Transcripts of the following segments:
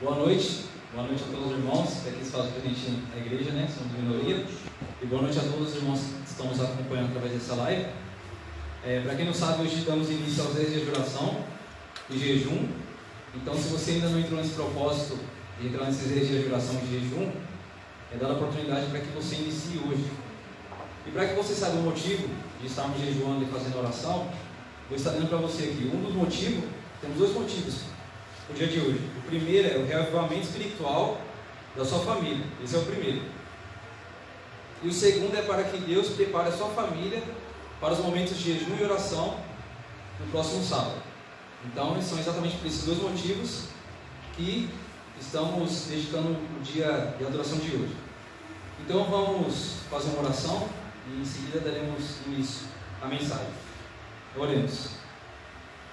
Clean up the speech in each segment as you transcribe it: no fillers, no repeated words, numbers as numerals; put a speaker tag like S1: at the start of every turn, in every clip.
S1: Boa noite a todos os irmãos que aqui se fazem presente na igreja, né? Somos de minoria. E boa noite a todos os irmãos que estão nos acompanhando através dessa live. Para quem não sabe, hoje damos início aos 10 dias de oração e jejum. Então, se você ainda não entrou nesse propósito de entrar nesses 10 dias de oração e jejum, é dada a oportunidade para que você inicie hoje. E para que você saiba o motivo de estarmos jejuando e fazendo oração, vou estar dando para você aqui um dos motivos. Temos dois motivos no dia de hoje. O primeiro é o reavivamento espiritual da sua família. Esse é o primeiro. E o segundo é para que Deus prepare a sua família para os momentos de jejum e oração no próximo sábado. Então, são exatamente por esses dois motivos que estamos dedicando o dia de adoração de hoje. Então, vamos fazer uma oração e em seguida daremos início à mensagem. Oremos.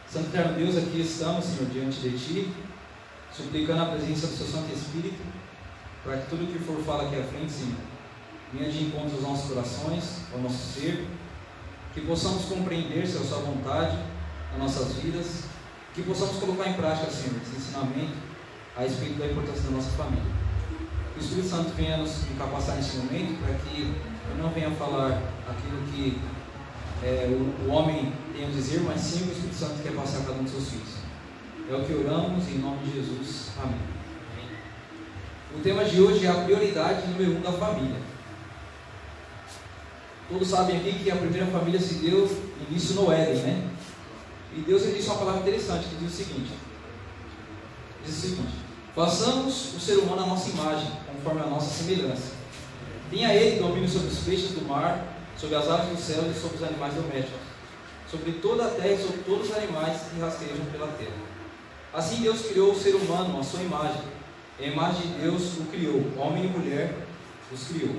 S1: Santo Eterno Deus, aqui estamos, Senhor, diante de Ti, suplicando a presença do Seu Santo Espírito, para que tudo o que for fala aqui à frente, Senhor, venha de encontro aos nossos corações, ao nosso ser, que possamos compreender, Senhor, a Sua vontade nas nossas vidas, que possamos colocar em prática, Senhor, esse ensinamento a respeito da importância da nossa família. Que o Espírito Santo venha nos capacitar nesse momento, para que eu não venha falar aquilo que o homem tem a dizer, mas sim o Espírito Santo quer passar a cada um dos seus filhos. É o que oramos em nome de Jesus. Amém. O tema de hoje é a prioridade número 1 da família. Todos sabem aqui que a primeira família se deu início no Éden, né? E Deus disse uma palavra interessante que diz o seguinte: façamos o ser humano à nossa imagem, conforme a nossa semelhança. Tenha ele domínio sobre os peixes do mar, sobre as aves do céu e sobre os animais domésticos, sobre toda a terra e sobre todos os animais que rastejam pela terra. Assim Deus criou o ser humano à sua imagem. A imagem de Deus o criou, homem e mulher os criou.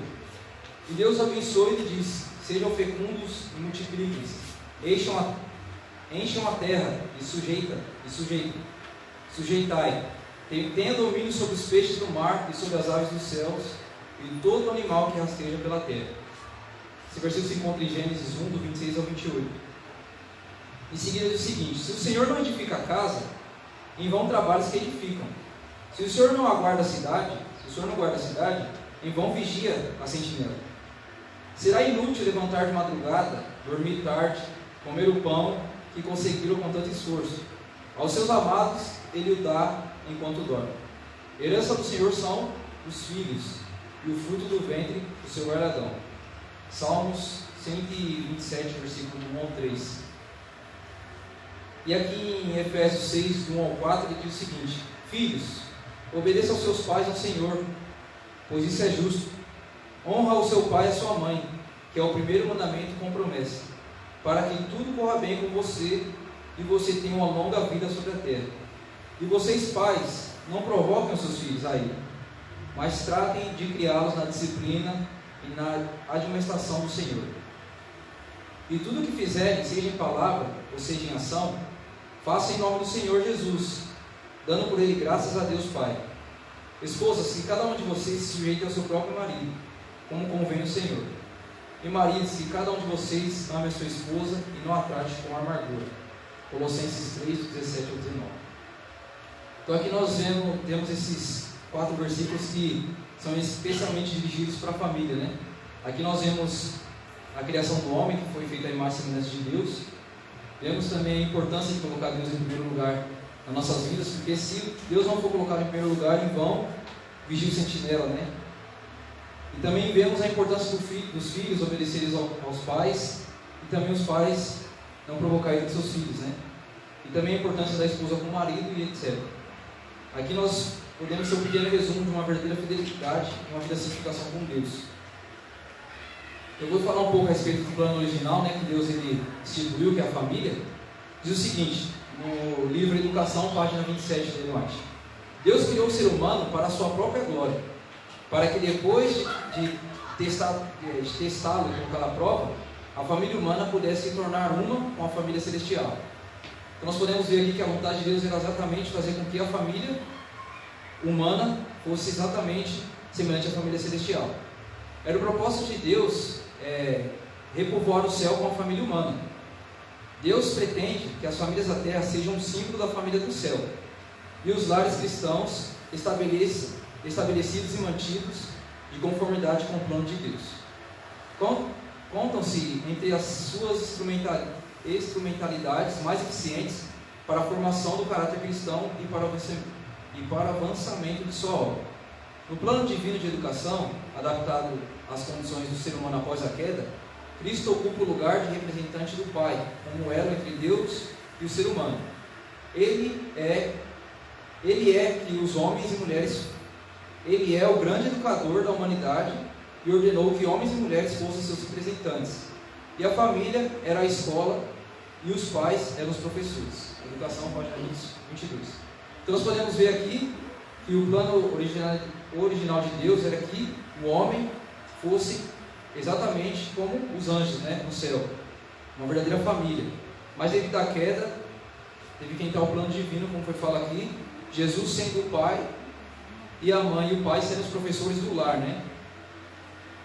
S1: E Deus abençoou e lhe disse: sejam fecundos e multipliquem-se, encham a terra e sujeitai. Tenha domínio sobre os peixes do mar e sobre as aves dos céus e todo animal que rasteja pela terra. Esse versículo se encontra em Gênesis 1, do 26 ao 28. Em seguida diz o seguinte: se o Senhor não edifica a casa, em vão trabalhos que edificam. Se o Senhor não guarda a cidade, em vão vigia a sentinela. Será inútil levantar de madrugada, dormir tarde, comer o pão que conseguiram com tanto esforço. Aos seus amados ele o dá enquanto dorme. Herança do Senhor são os filhos, e o fruto do ventre o seu guardadão. Salmos 127, versículo 1 ao 3. E aqui em Efésios 6, do 1 ao 4, ele diz o seguinte: filhos, obedeçam aos seus pais ao Senhor, pois isso é justo. Honra o seu pai e a sua mãe, que é o primeiro mandamento com promessa, para que tudo corra bem com você e você tenha uma longa vida sobre a terra. E vocês, pais, não provoquem os seus filhos a ira, mas tratem de criá-los na disciplina e na admoestação do Senhor. E tudo o que fizerem, seja em palavra ou seja em ação, faça em nome do Senhor Jesus, dando por ele graças a Deus Pai. Esposas, que cada um de vocês se sujeite ao seu próprio marido, como convém o Senhor. E maridos, que cada um de vocês ame a sua esposa e não a trate com amargura. Colossenses 3, 17 ao 19. Então aqui nós temos esses 4 versículos que são especialmente dirigidos para a família, né? Aqui nós vemos a criação do homem, que foi feita à imagem e semelhança de Deus. Vemos também a importância de colocar Deus em primeiro lugar nas nossas vidas, porque se Deus não for colocado em primeiro lugar, em vão vigia o sentinela, né? E também vemos a importância dos filhos obedecerem aos pais, e também os pais não provocarem os seus filhos, né? E também a importância da esposa com o marido e etc. Aqui nós podemos ter um pequeno resumo de uma verdadeira fidelidade e uma vida de santificação com Deus. Eu vou falar um pouco a respeito do plano original, né, que Deus ele instituiu, que é a família. Diz o seguinte, no livro Educação, página 27 de Ellen White: Deus criou o ser humano para a sua própria glória, para que depois de testá-lo e colocá-lo à prova, a família humana pudesse se tornar uma com a família celestial. Então nós podemos ver aqui que a vontade de Deus era exatamente fazer com que a família humana fosse exatamente semelhante à família celestial. Era o propósito de Deus repovoar o céu com a família humana. Deus pretende que as famílias da terra sejam um símbolo da família do céu. e os lares cristãos estabelecidos e mantidos de conformidade com o plano de Deus. Contam-se entre as suas instrumentalidades mais eficientes para a formação do caráter cristão e para o avançamento de sua obra. No plano divino de educação, adaptado às condições do ser humano após a queda, Cristo ocupa o lugar de representante do Pai, como elo entre Deus e o ser humano. Ele é que os homens e mulheres, ele é o grande educador da humanidade e ordenou que homens e mulheres fossem seus representantes. E a família era a escola e os pais eram os professores. Educação, página 22. Então nós podemos ver aqui que o plano original de Deus era que o homem fosse exatamente como os anjos, né, no céu, uma verdadeira família. Mas devido à queda, teve que entrar o plano divino, como foi falado aqui, Jesus sendo o pai e a mãe e o pai sendo os professores do lar, né?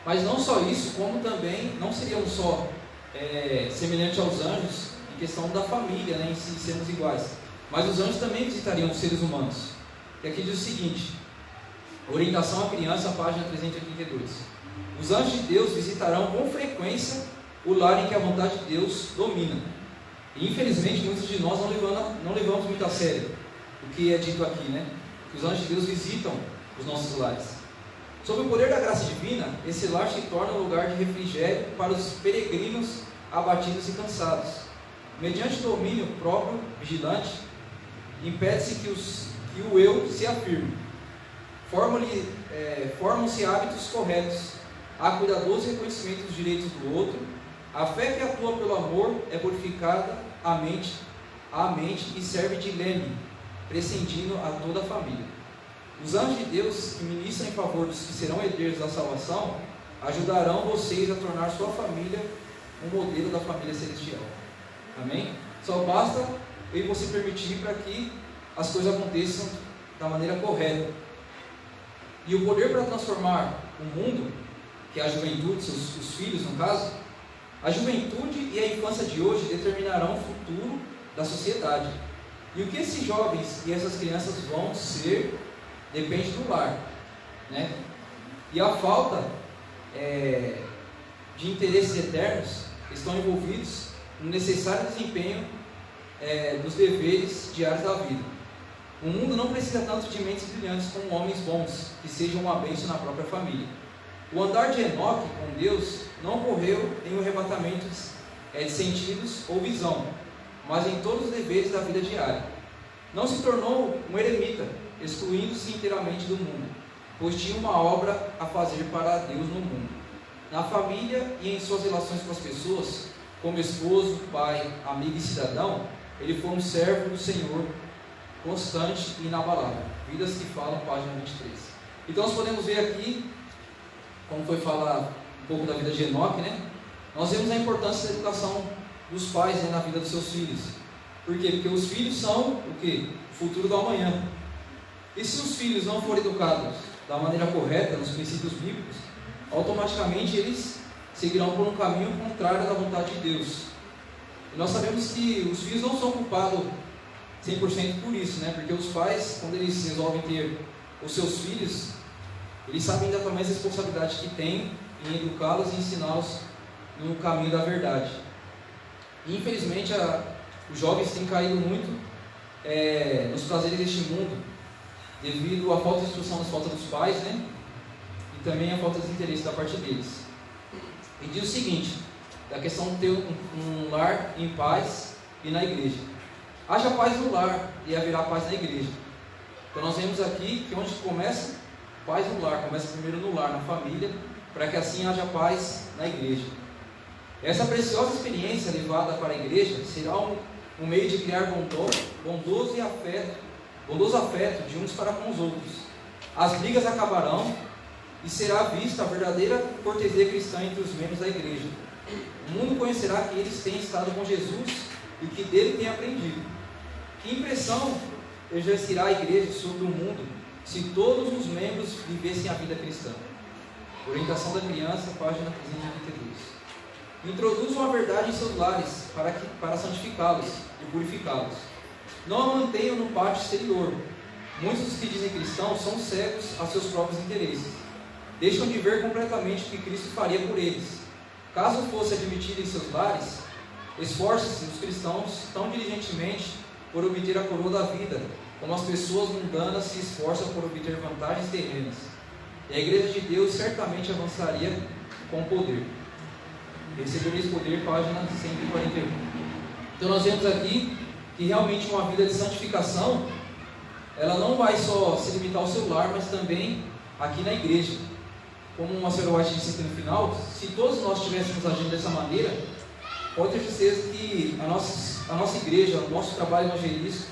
S1: Mas não só isso, como também não seriam só semelhantes aos anjos em questão da família, né, em si sermos iguais, mas os anjos também visitariam os seres humanos. E aqui diz o seguinte: orientação à criança, página 382. Os anjos de Deus visitarão com frequência o lar em que a vontade de Deus domina. E infelizmente muitos de nós não levamos muito a sério o que é dito aqui, né? Que os anjos de Deus visitam os nossos lares. Sob o poder da graça divina, esse lar se torna um lugar de refrigério para os peregrinos abatidos e cansados. Mediante o domínio próprio, vigilante, impede-se que o eu se afirme. Formam-se hábitos corretos. Há cuidadoso reconhecimento dos direitos do outro. A fé que atua pelo amor é purificada à mente e serve de leme, prescindindo a toda a família. Os anjos de Deus que ministram em favor dos que serão herdeiros da salvação ajudarão vocês a tornar sua família um modelo da família celestial. Amém? Só basta eu e você permitir para que as coisas aconteçam da maneira correta. E o poder para transformar o mundo, que é a juventude, os filhos no caso, a juventude e a infância de hoje determinarão o futuro da sociedade. E o que esses jovens e essas crianças vão ser depende do lar, né? E a falta de interesses eternos estão envolvidos no necessário desempenho dos deveres diários da vida. O mundo não precisa tanto de mentes brilhantes como homens bons, que sejam uma bênção na própria família. O andar de Enoque com Deus não ocorreu em um arrebatamento de sentidos ou visão, mas em todos os deveres da vida diária. Não se tornou um eremita, excluindo-se inteiramente do mundo, pois tinha uma obra a fazer para Deus no mundo. Na família e em suas relações com as pessoas, como esposo, pai, amigo e cidadão, ele foi um servo do Senhor, constante e inabalável. Vidas que falam, página 23. Então nós podemos ver aqui, como foi falar um pouco da vida de Enoque, né? Nós vemos a importância da educação dos pais, né, na vida dos seus filhos. Por quê? Porque os filhos são o quê? O futuro do amanhã. E se os filhos não forem educados da maneira correta, nos princípios bíblicos, automaticamente eles seguirão por um caminho contrário da vontade de Deus. E nós sabemos que os filhos não são culpados 100% por isso, né? Porque os pais, quando eles resolvem ter os seus filhos, eles sabem ainda também a responsabilidade que têm em educá-los e ensiná-los no caminho da verdade. E, infelizmente, os jovens têm caído muito nos prazeres deste mundo, devido à falta de instrução, às faltas dos pais, né? E também à falta de interesse da parte deles. E diz o seguinte, da questão de ter um lar em paz e na igreja. Haja paz no lar e haverá paz na igreja. Então nós vemos aqui que onde começa paz no lar, começa primeiro no lar, na família, para que assim haja paz na igreja. Essa preciosa experiência levada para a igreja será um meio de criar bondoso afeto de uns para com os outros. As brigas acabarão e será vista a verdadeira cortesia cristã entre os membros da igreja. O mundo conhecerá que eles têm estado com Jesus e que dele têm aprendido. Que impressão exercerá a igreja sobre o mundo se todos os membros vivessem a vida cristã? Orientação da criança, página 332. Introduzam a verdade em seus lares para santificá-los e purificá-los. Não a mantenham no pátio exterior, Muitos dos que dizem cristãos são cegos a seus próprios interesses. Deixam de ver completamente o que Cristo faria por eles. Caso fosse admitido em seus lares, esforcem-se os cristãos tão diligentemente por obter a coroa da vida, como as pessoas mundanas se esforçam por obter vantagens terrenas. E a igreja de Deus certamente avançaria com poder. Receberia esse poder, página 141. Então nós vemos aqui que realmente uma vida de santificação, ela não vai só se limitar ao seu lar, mas também aqui na igreja. Como a senhora White disse aqui no final, se todos nós estivéssemos agindo dessa maneira, pode ter certeza que a nossa igreja, o nosso trabalho evangelístico,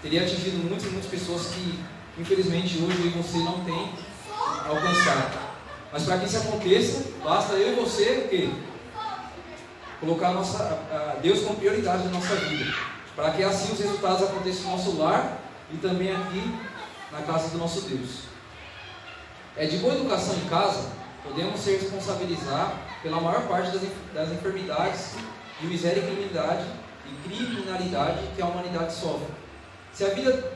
S1: teria atingido muitas pessoas que, infelizmente, hoje eu e você não tem alcançado. Mas para que isso aconteça, basta eu e você o quê? Colocar Deus como prioridade na nossa vida, para que assim os resultados aconteçam no nosso lar e também aqui na casa do nosso Deus. De boa educação em casa, podemos se responsabilizar pela maior parte das enfermidades de miséria e criminalidade que a humanidade sofre. Se a vida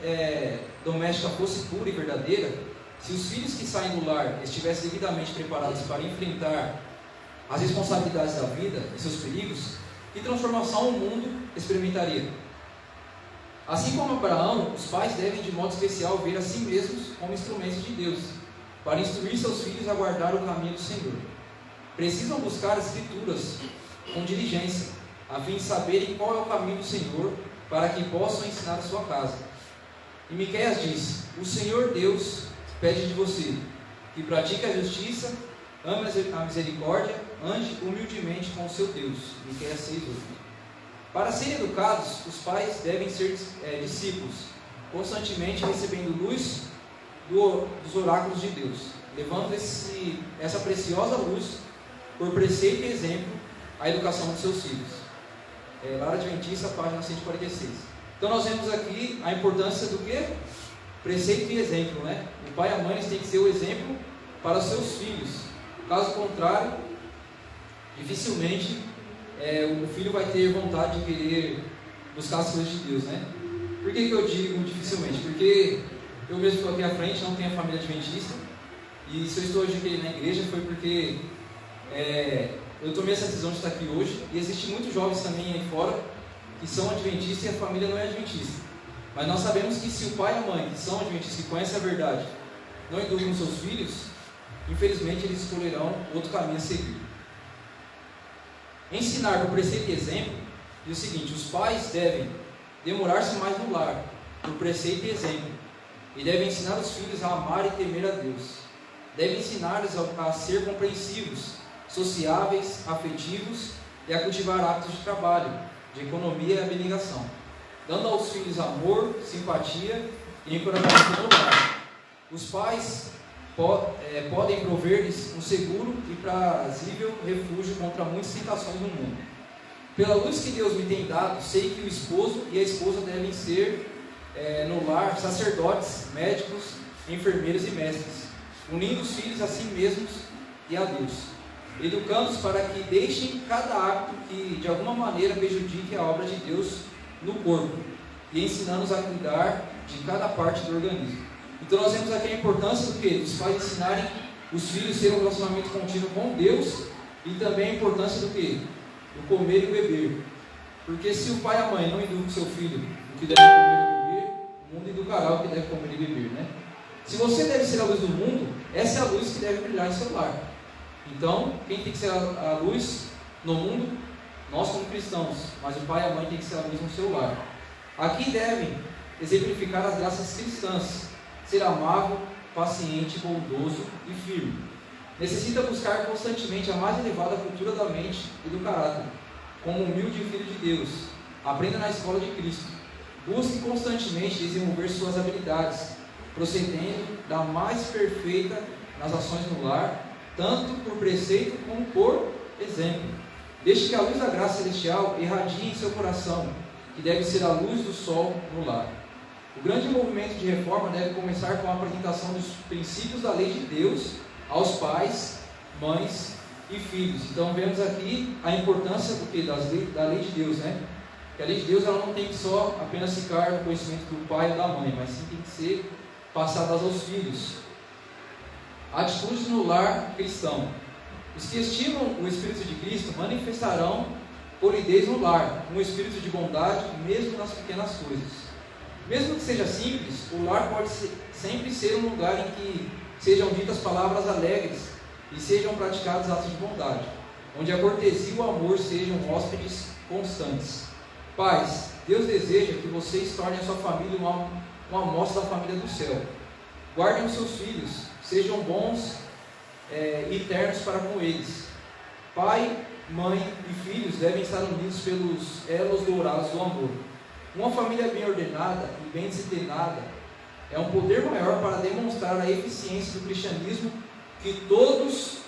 S1: doméstica fosse pura e verdadeira, se os filhos que saem do lar estivessem devidamente preparados para enfrentar as responsabilidades da vida e seus perigos, que transformação o mundo experimentaria? Assim como Abraão, os pais devem de modo especial ver a si mesmos como instrumentos de Deus, para instruir seus filhos a guardar o caminho do Senhor. Precisam buscar as Escrituras com diligência, a fim de saberem qual é o caminho do Senhor, para que possam ensinar a sua casa. E Miqueias diz: o Senhor Deus pede de você que pratique a justiça, ame a misericórdia, ande humildemente com o seu Deus. Miqueias 6:8. Para serem educados, os pais devem ser discípulos, constantemente recebendo luz dos oráculos de Deus, levando essa preciosa luz por preceito e exemplo à educação dos seus filhos. Lar Adventista, página 146. Então nós vemos aqui a importância do que? Preceito e exemplo, né? O pai e a mãe têm que ser o exemplo para os seus filhos. Caso contrário, dificilmente o filho vai ter vontade de querer buscar as coisas de Deus, né? Por que eu digo dificilmente? Porque eu mesmo estou aqui à frente, não tenho a família adventista, e se eu estou hoje aqui na igreja foi porque eu tomei essa decisão de estar aqui hoje, e existem muitos jovens também aí fora que são adventistas e a família não é adventista. Mas nós sabemos que se o pai e a mãe, que são adventistas, que conhecem a verdade, não educam seus filhos, infelizmente eles escolherão outro caminho a seguir. Ensinar por preceito e exemplo diz o seguinte: os pais devem demorar-se mais no lar, por preceito e exemplo, e devem ensinar os filhos a amar e temer a Deus. Devem ensinar-lhes a ser compreensivos, sociáveis, afetivos e a cultivar hábitos de trabalho, de economia e abnegação, dando aos filhos amor, simpatia e encorajamento no lar. Os pais podem prover-lhes um seguro e prazível refúgio contra muitas tentações no mundo. Pela luz que Deus me tem dado, sei que o esposo e a esposa devem ser no lar sacerdotes, médicos, enfermeiros e mestres, unindo os filhos a si mesmos e a Deus, educando-os para que deixem cada hábito que de alguma maneira prejudique a obra de Deus no corpo, e ensinando-os a cuidar de cada parte do organismo. Então nós vemos aqui a importância do que? Dos pais ensinarem os filhos a ter um relacionamento contínuo com Deus, e também a importância do que? Do comer e beber. Porque se o pai e a mãe não educam o seu filho o que deve comer e beber, o mundo educará o que deve comer e beber, né? Se você deve ser a luz do mundo, essa é a luz que deve brilhar em seu lar. Então, quem tem que ser a luz no mundo? Nós como cristãos, mas o pai e a mãe tem que ser a luz no seu lar. Aqui devem exemplificar as graças cristãs: ser amável, paciente, bondoso e firme. Necessita buscar constantemente a mais elevada cultura da mente e do caráter, como humilde filho de Deus. Aprenda na escola de Cristo. Busque constantemente desenvolver suas habilidades, procedendo da mais perfeita nas ações no lar, tanto por preceito como por exemplo. Deixe que a luz da graça celestial irradie em seu coração, que deve ser a luz do sol no lar. O grande movimento de reforma deve começar com a apresentação dos princípios da lei de Deus aos pais, mães e filhos. Então vemos aqui a importância da lei de Deus, né? Que a lei de Deus ela não tem que só apenas ficar no conhecimento do pai ou da mãe, mas sim tem que ser passadas aos filhos. Atitudes no lar cristão. Os que estimam o Espírito de Cristo manifestarão polidez no lar, um espírito de bondade, mesmo nas pequenas coisas. Mesmo que seja simples, o lar pode sempre ser um lugar em que sejam ditas palavras alegres e sejam praticados atos de bondade, onde a cortesia e o amor sejam hóspedes constantes. Pais, Deus deseja que vocês tornem a sua família uma amostra da família do céu. Guardem os seus filhos, sejam bons e ternos para com eles. Pai, mãe e filhos devem estar unidos pelos elos dourados do amor. Uma família bem ordenada e bem disciplinada é um poder maior para demonstrar a eficiência do cristianismo que todos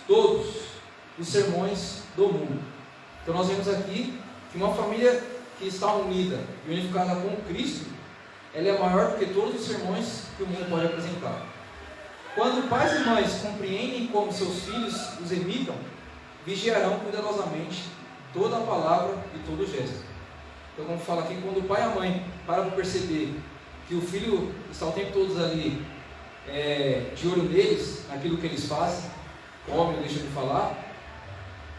S1: os sermões do mundo. Então nós vemos aqui que uma família que está unida e unificada com Cristo, ela é maior do que todos os sermões que o mundo pode apresentar. Quando pais e mães compreendem como seus filhos os imitam, vigiarão cuidadosamente toda a palavra e todo o gesto. Então, como fala aqui, quando o pai e a mãe param para perceber que o filho está o tempo todo ali de olho neles, naquilo que eles fazem, comem ou deixam de falar,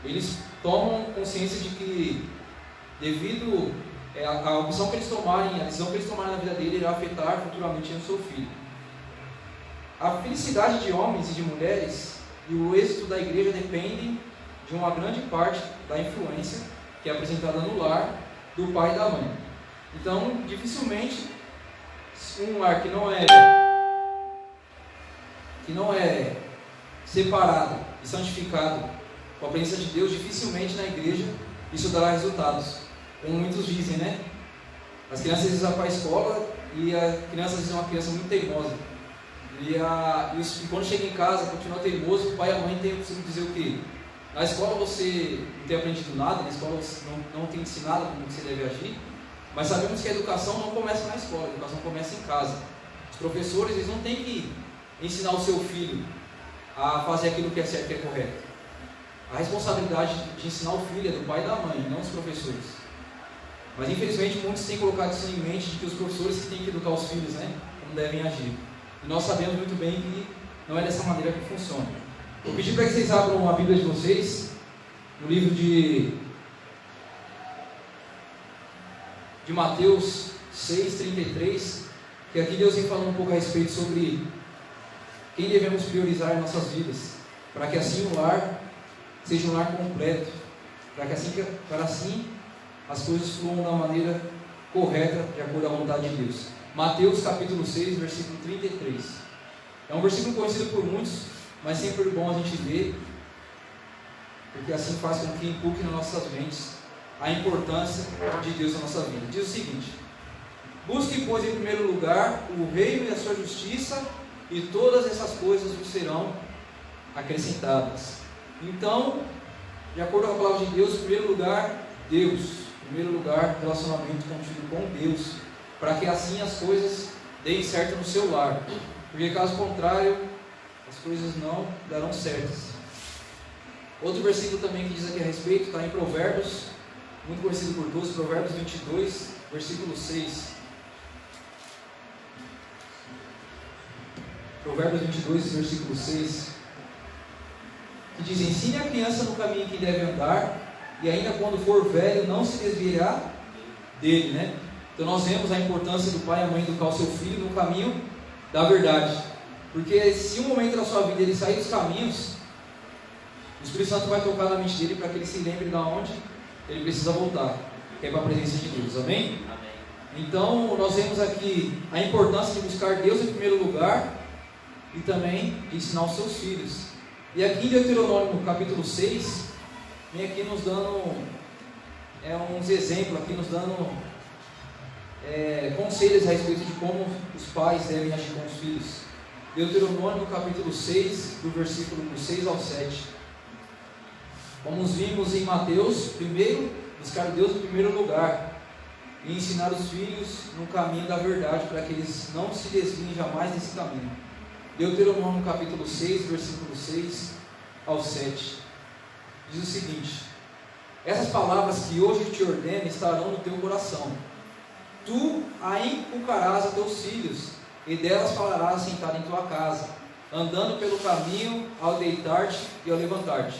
S1: eles tomam consciência de que, devido à opção que eles tomarem, a decisão que eles tomarem na vida dele, irá afetar futuramente o seu filho. A felicidade de homens e de mulheres e o êxito da igreja dependem de uma grande parte da influência que é apresentada no lar do pai e da mãe. Então, dificilmente, um lar que não é separado e santificado com a presença de Deus, dificilmente na igreja isso dará resultados. Como muitos dizem, né? As crianças às vezes vão para a escola e a criança às vezes é uma criança muito teimosa. E quando chega em casa, continua teimoso, o pai e a mãe têm que dizer o quê? Na escola você não tem aprendido nada, na escola você não tem ensinado como você deve agir, mas sabemos que a educação não começa na escola, a educação começa em casa. Os professores, eles não têm que ensinar o seu filho a fazer aquilo que é certo e que é correto. A responsabilidade de ensinar o filho é do pai e da mãe, não dos professores. Mas infelizmente muitos têm colocado isso em mente, de que os professores têm que educar os filhos, né, como devem agir. E nós sabemos muito bem que não é dessa maneira que funciona. Eu pedi para que vocês abram a Bíblia de vocês, no livro de Mateus 6:33, que aqui Deus vem falando um pouco a respeito sobre quem devemos priorizar em nossas vidas, para que assim o lar seja um lar completo, para assim as coisas fluam da maneira correta, de acordo à vontade de Deus. Mateus capítulo 6, versículo 33. É um versículo conhecido por muitos, mas sempre é bom a gente ver, porque assim faz com que inculque nas nossas mentes a importância de Deus na nossa vida. Diz o seguinte: busque, pois, em primeiro lugar o reino e a sua justiça, e todas essas coisas vos serão acrescentadas. Então, de acordo com a palavra de Deus, em primeiro lugar, Deus. Em primeiro lugar, relacionamento contigo com Deus, para que assim as coisas deem certo no seu lar, porque caso contrário, as coisas não darão certas. Outro versículo também que diz aqui a respeito, está em Provérbios, muito conhecido por todos, Provérbios 22, versículo 6. Provérbios 22, versículo 6, que diz: ensine a criança no caminho que deve andar, e ainda quando for velho não se desviará dele, né? Então nós vemos a importância do pai e a mãe educar o seu filho no caminho da verdade, porque se um momento da sua vida ele sair dos caminhos, o Espírito Santo vai tocar na mente dele para que ele se lembre de onde ele precisa voltar, que é para a presença de Deus, amém? Amém. Então nós vemos aqui a importância de buscar Deus em primeiro lugar e também de ensinar os seus filhos. E aqui em Deuteronômio capítulo 6, vem aqui nos dando uns exemplos, aqui nos dando conselhos a respeito de como os pais devem agir com os filhos. Deuteronômio capítulo 6, do versículo 6 ao 7. Como vimos em Mateus, primeiro, buscar Deus em primeiro lugar e ensinar os filhos no caminho da verdade, para que eles não se desviem jamais desse caminho. Deuteronômio capítulo 6, versículo 6 ao 7, diz o seguinte: essas palavras que hoje te ordeno estarão no teu coração, tu a inculcarás a teus filhos, e delas falarás sentado em tua casa, andando pelo caminho, ao deitar-te e ao levantar-te.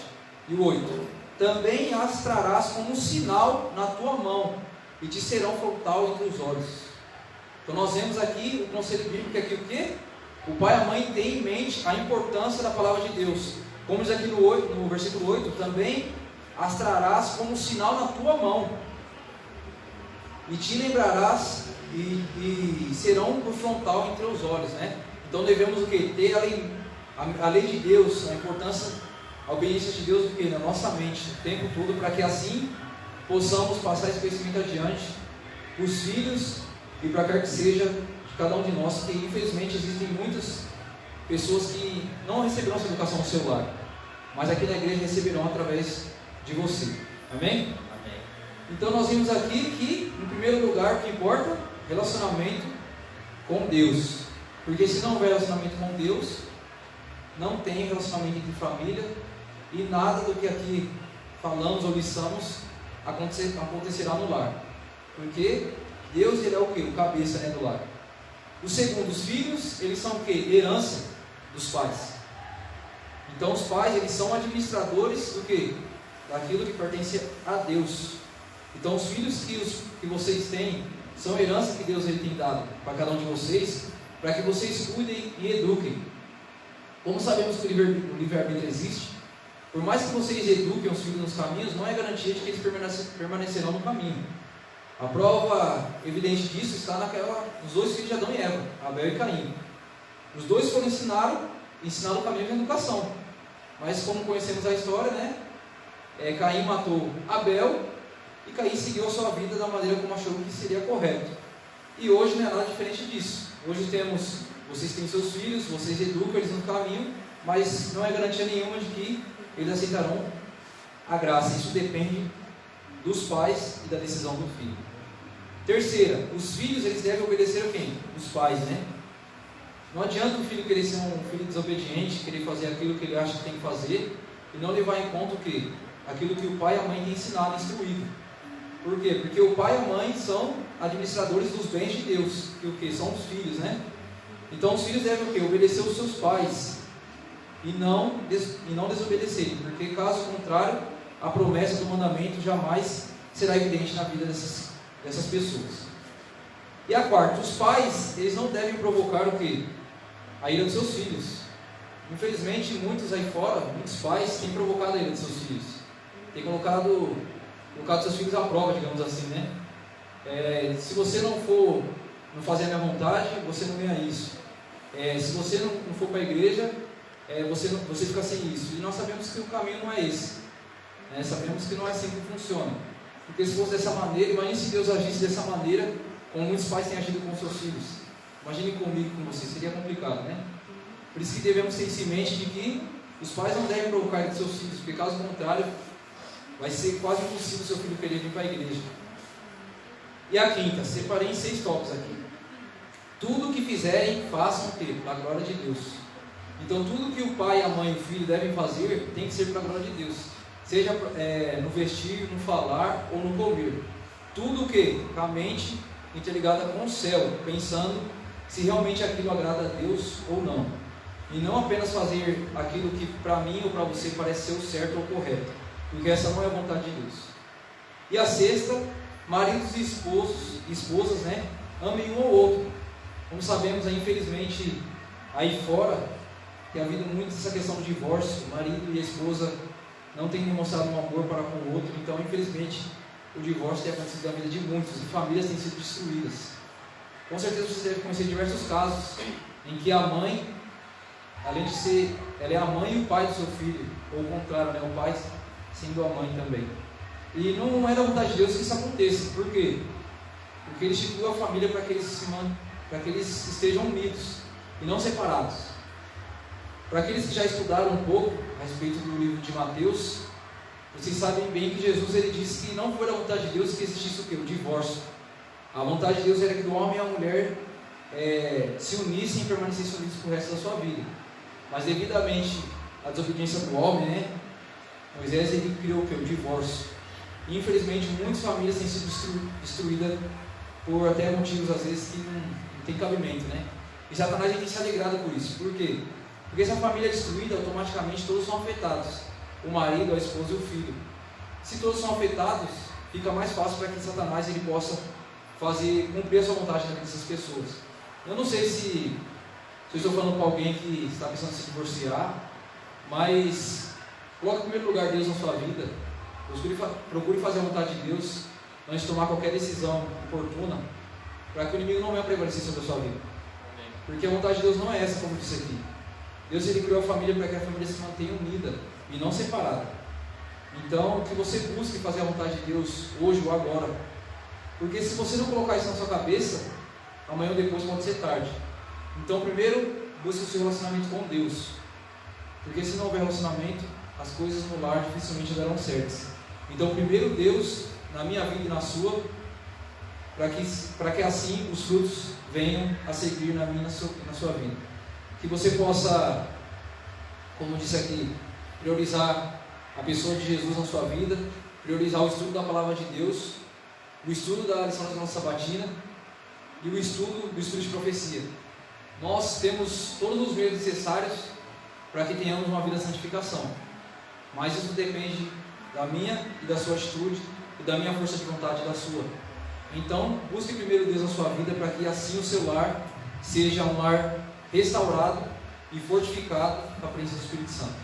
S1: E o 8: também as trarás como um sinal na tua mão, e te serão frontal entre os olhos. Então nós vemos aqui o conselho bíblico aqui o quê? O pai e a mãe têm em mente a importância da palavra de Deus. Como diz aqui no versículo 8, também as trarás como um sinal na tua mão, e te lembrarás, e serão por frontal entre os olhos, né? Então devemos o quê? Ter a lei de Deus, a importância, a obediência de Deus, o quê? Na nossa mente, o tempo todo, para que assim possamos passar esse conhecimento adiante os filhos e para quer que seja de cada um de nós, porque infelizmente existem muitas pessoas que não receberão essa educação no seu lar, mas aqui na igreja receberão através de você. Amém?
S2: Amém.
S1: Então nós vimos aqui que, em primeiro lugar, o que importa? Relacionamento com Deus. Porque se não houver relacionamento com Deus, não tem relacionamento entre família, e nada do que aqui falamos ou listamos acontecerá no lar. Porque Deus, ele é o quê? O cabeça, né, do lar. O segundo, os filhos, eles são o quê? Herança dos pais. Então os pais, eles são administradores do quê? Daquilo que pertence a Deus. Então os filhos que vocês têm são herança que Deus ele tem dado para cada um de vocês, para que vocês cuidem e eduquem. Como sabemos que o livre-arbítrio existe, por mais que vocês eduquem os filhos nos caminhos, não é garantia de que eles permanecerão no caminho. A prova evidente disso está nos dois filhos de Adão e Eva, Abel e Caim. Os dois foram ensinaram o caminho da educação. Mas como conhecemos a história, né? Caim matou Abel, e Caim seguiu a sua vida da maneira como achou que seria correto. E hoje não é nada diferente disso. Hoje vocês têm seus filhos, vocês educam eles no caminho, mas não é garantia nenhuma de que eles aceitarão a graça. Isso depende dos pais e da decisão do filho. Terceira, os filhos eles devem obedecer a quem? Os pais, né? Não adianta o filho querer ser um filho desobediente, querer fazer aquilo que ele acha que tem que fazer, e não levar em conta o quê? Aquilo que o pai e a mãe têm ensinado, instruído. Por quê? Porque o pai e a mãe são administradores dos bens de Deus, que o quê? São os filhos, né? Então os filhos devem o quê? Obedecer os seus pais, e não desobedecer, porque caso contrário, a promessa do mandamento jamais será evidente na vida dessas pessoas. E a quarta, os pais, eles não devem provocar o quê? A ira dos seus filhos. Infelizmente, muitos aí fora, muitos pais têm provocado a ira dos seus filhos. Têm colocado seus filhos à prova, digamos assim, né? Se você não fazer a minha vontade, você não ganha isso. Se você não for para a igreja, você fica sem isso. E nós sabemos que o caminho não é esse. Sabemos que não é assim que funciona. Porque se fosse dessa maneira, imagine se Deus agisse dessa maneira, como muitos pais têm agido com seus filhos. Imagine comigo, com você, seria complicado, né? Por isso que devemos ter isso em mente de que os pais não devem provocar a ira dos seus filhos, porque caso contrário, vai ser quase impossível o seu filho querer vir para a igreja. E a quinta, separei em 6 tópicos aqui. Tudo o que fizerem, façam o quê? Para a glória de Deus. Então tudo que o pai, a mãe e o filho devem fazer, tem que ser para a glória de Deus. Seja no vestir, no falar ou no comer. Tudo o que? Com a mente interligada com o céu, pensando se realmente aquilo agrada a Deus ou não. E não apenas fazer aquilo que para mim ou para você parece ser o certo ou correto, porque essa não é a vontade de Deus. E a sexta, maridos e esposas, né? Amem um ao outro. Como sabemos, infelizmente, aí fora, tem havido muito essa questão do divórcio. O marido e a esposa não têm demonstrado um amor para com o outro. Então, infelizmente, o divórcio tem acontecido na vida de muitos e famílias têm sido destruídas. Com certeza você deve conhecer diversos casos em que a mãe, além de ser, ela é a mãe e o pai do seu filho, ou o contrário, né? O pai sendo a mãe também. E não é da vontade de Deus que isso aconteça. Por quê? Porque Ele instituiu a família para que eles estejam unidos e não separados. Para aqueles que já estudaram um pouco a respeito do livro de Mateus, vocês sabem bem que Jesus ele disse que não foi da vontade de Deus que existisse o quê? O divórcio. A vontade de Deus era que o homem e a mulher se unissem e permanecessem unidos para o resto da sua vida. Mas devidamente à desobediência do homem, né, Moisés ele criou o quê? O divórcio. E infelizmente muitas famílias têm sido destruídas por até motivos às vezes que não tem cabimento, né? E Satanás tem se alegrado por isso. Por quê? Porque se a família é destruída, automaticamente todos são afetados. O marido, a esposa e o filho. Se todos são afetados, fica mais fácil para que Satanás ele possa cumprir a sua vontade na vida dessas pessoas. Eu não sei se eu estou falando para alguém que está pensando em se divorciar, mas coloque em primeiro lugar Deus na sua vida. Procure fazer a vontade de Deus antes de tomar qualquer decisão oportuna, para que o inimigo não venha prevalecer sobre a sua vida. Porque a vontade de Deus não é essa, como disse aqui. Deus ele criou a família para que a família se mantenha unida e não separada. Então, que você busque fazer a vontade de Deus hoje ou agora. Porque se você não colocar isso na sua cabeça, amanhã ou depois pode ser tarde. Então, primeiro, busque o seu relacionamento com Deus. Porque se não houver relacionamento, as coisas no lar dificilmente darão certas. Então, primeiro Deus, na minha vida e na sua, para que assim os frutos venham a seguir na minha e na sua vida. Que você possa, como disse aqui, priorizar a pessoa de Jesus na sua vida, priorizar o estudo da palavra de Deus, o estudo da lição da nossa sabatina e o estudo do estudo de profecia. Nós temos todos os meios necessários para que tenhamos uma vida de santificação, mas isso depende da minha e da sua atitude e da minha força de vontade e da sua. Então, busque primeiro Deus na sua vida para que assim o seu lar seja um lar restaurado e fortificado com a presença do Espírito Santo.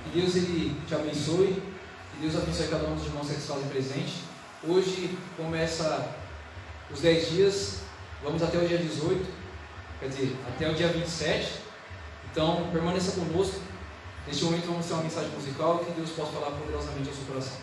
S1: Que Deus ele te abençoe, que Deus abençoe cada um dos irmãos que se fazem presente. Hoje começa os 10 dias, vamos até o dia 18, quer dizer, até o dia 27. Então, permaneça conosco. Neste momento vamos ter uma mensagem musical, que Deus possa falar poderosamente ao seu coração.